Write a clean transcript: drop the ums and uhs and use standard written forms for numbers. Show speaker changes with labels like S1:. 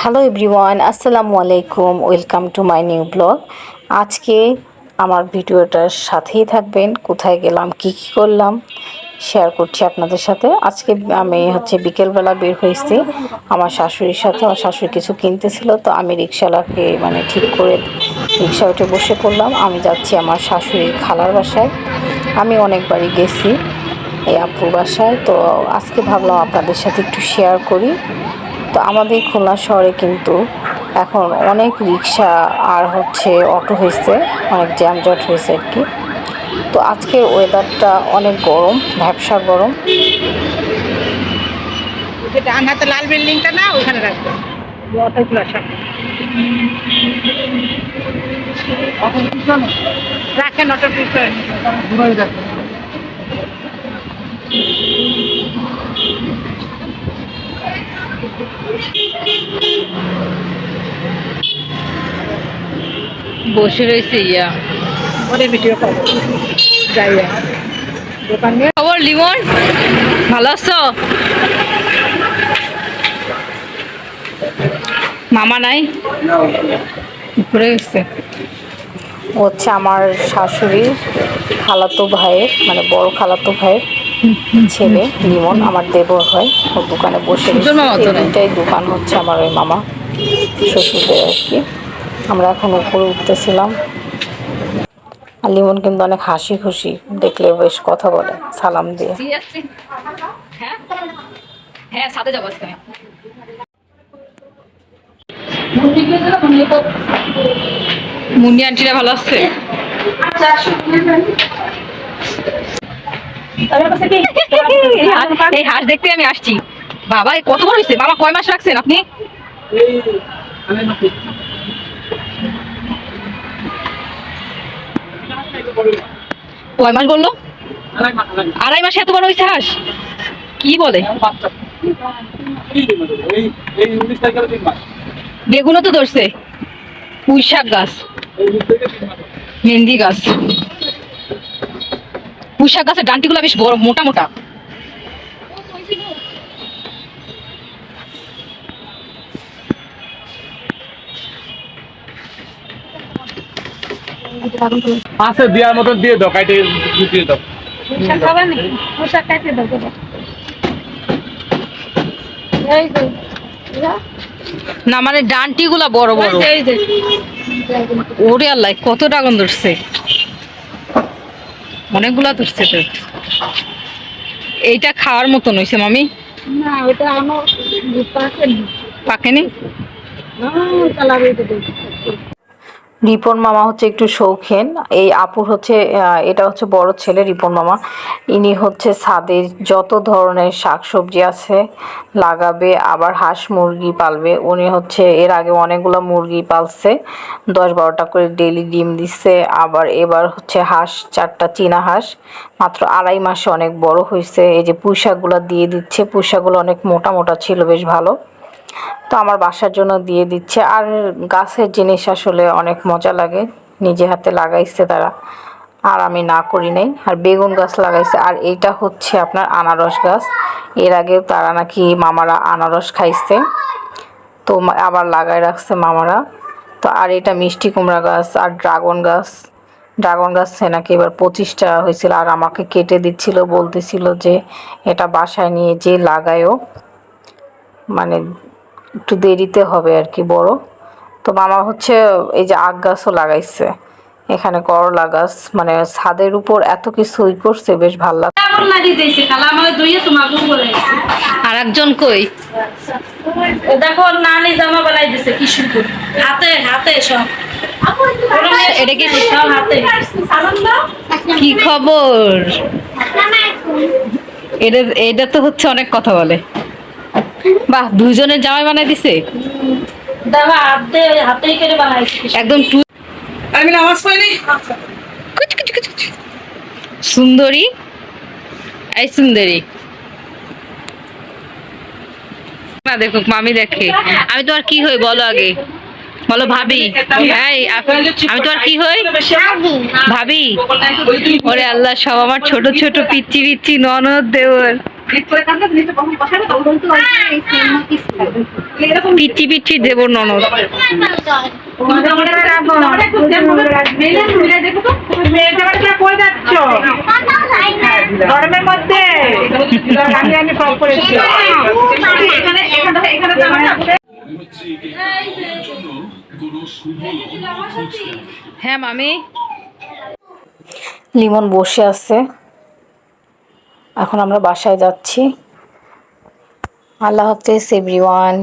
S1: Hello everyone, আসসালামু আলাইকুম। Welcome to my new blog. আজকে আমার ভিডিওটার সাথেই থাকবেন। কোথায় গেলাম, কি করলাম শেয়ার করছি আপনাদের সাথে। আজকে আমি বিকেলবেলা বের হয়েছি আমার শাশুড়ির সাথে। আমার শাশুড়ি কিছু কিনতেছিল, তো আমি রিক্সাওয়ালাকে ঠিক করে রিক্সা উঠে বসে পড়লাম। আমি যাচ্ছি আমার শাশুড়ির খালার বাসায়। আমি অনেকবারই গেছি এই আপুর বাসায়, তো আজকে ভাবলাম আপনাদের সাথে একটু শেয়ার করি। তো আমাদের খুলনা শহরে কিন্তু এখন অনেক রিক্সা আর অটো হয়েছে, অনেক জ্যামজট হয়েছে আর কি। তো আজকের ওয়েদারটা অনেক গরম, ভ্যাপসা গরম।
S2: ডান হাতে লাল বিল্ডিংটা না, ওখানে রাখবেন অটোগুলোর সামনে রাখেন, অটো পিছনে
S3: বসে রয়েছে ইয়া
S2: ওরে ভিডিও করো যাইয়া দোকানে।
S3: খবর লিমন, ভালো আছো? মামা নাই, ঘুরে গেছে।
S1: আমার শাশুড়ির খালাতো ভাইয়ের, মানে বড় খালাতো ভাইয়ের ছেলে লিমন, আমার দেবর হয়। ওর দোকানে বসে
S3: সুজন মামা তো নাই।
S1: দুইটাই দোকান আমার ওই মামা শ্বশুরদের আর কি। আমরা এখন উপরে উঠতেছিলাম। আর লিমন কিন্তু অনেক হাসি খুশি, দেখলে বেশ কথা বলে সালাম দিয়ে।
S3: হ্যাঁ হ্যাঁ, সাথে যাবো আজকে। মুন্নি আন্টিরা ভালো আছে? এই হাঁস দেখতে আমি আসছি। বাবা কত বড় হয়েছে! বাবা কয় মাস রাখছেন আপনি? কয় মাস বললো? 2.5 মাসে এত বড় হয়েছে হাঁস? কি বলে? বেগুনও তো ধরছে, পুঁই শাক গাছ, মেহেন্দি গাছ। পুঁই শাক গাছের ডান্টিগুলো বেশ বড়, মোটা মোটা।
S4: আছে দেওয়ার মতো দিয়ে দাও, কাইটে দিয়ে দাও।
S3: না মানে ডান্টি গুলা বড় বড়। ওরে আল্লাহ, কত ড্রাগন ধরছে! অনেকগুলা ধরছে তো। এইটা খাওয়ার মতন হয়েছে মামি?
S2: না, ওটা আমার
S3: পাকেনি।
S1: রিপন মামা একটু শৌখিন। এই আপুর এটা বড় ছেলে রিপন মামা। ইনি ছাদে যত ধরনের শাকসবজি আছে লাগাবে, আবার হাঁস মুরগি পালবে। উনি এর আগে অনেকগুলো মুরগি পালছে, 10-12টা করে ডেইলি ডিম দিচ্ছে। আবার এবার হাঁস 4টা চীনা হাঁস, মাত্র 2.5 মাসে অনেক বড় হয়েছে। এই যে পুঁইশাকগুলো দিয়ে দিচ্ছে, পুঁইশাকগুলো অনেক মোটা মোটা ছিল, বেশ ভালো। তো আমার বাসার জন্য দিয়ে দিচ্ছে। আর গাছের জিনিস আসলে অনেক মজা লাগে, নিজে হাতে লাগাইছে তারা, আর আমি না করি নাই। আর বেগুন গাছ লাগাইছে। আর এইটা আপনার আনারস গাছ। এর আগেও তারা নাকি মামারা আনারস খাইছে, তো আবার লাগাই রাখছে মামারা। তো আর এটা মিষ্টি কুমড়া গাছ আর ড্রাগন গাছ। ড্রাগন গাছে নাকি এবার 25টা হয়েছিল, আর আমাকে কেটে দিচ্ছিল, বলতেছিল যে এটা বাসায় নিয়ে যে লাগায়ও, মানে একটু দেরিতে হবে আর কি বড়। তো মামা এই যে আখ গাছও লাগাইছে, এখানে করলা গাছ, মানে ছাদের উপর এত কিছুই করছে, বেশ ভালো লাগে।
S3: আর একজন কই?
S2: দেখো, নানি জামা বানাই দিছে কি সুন্দর, হাতে হাতে সব।
S3: এটা কি
S2: সব হাতে।
S3: কি খবর? এটা এটা তো অনেক কথা বলে। বাহ, দুজনের জামাই বানাই দিছে।
S2: দেখো হাতে হাতেই করে বানাইছে
S3: একদম
S2: আমি নামাজ পড়ি।
S3: সুন্দরী। এই সুন্দরী না, দেখো মামি দেখে। আমি তোমার কি হই বলো আগে, বলো ভাবি। আমি তোমার কি হই? ভাবি। ওরে আল্লাহ, সব আমার ছোট ছোট পিচ্চি পিচ্চি ননদ দেওর। পিচ্ছি পিচ্ছি দেব ননদ।
S5: গরমের মধ্যে আমি ফ্রক করেছি।
S3: হ্যাঁ মামি।
S1: লিমন বসে আছে, এখন আমরা বাসায় যাচ্ছি। আল্লাহ হাফেজ এভরিওয়ান।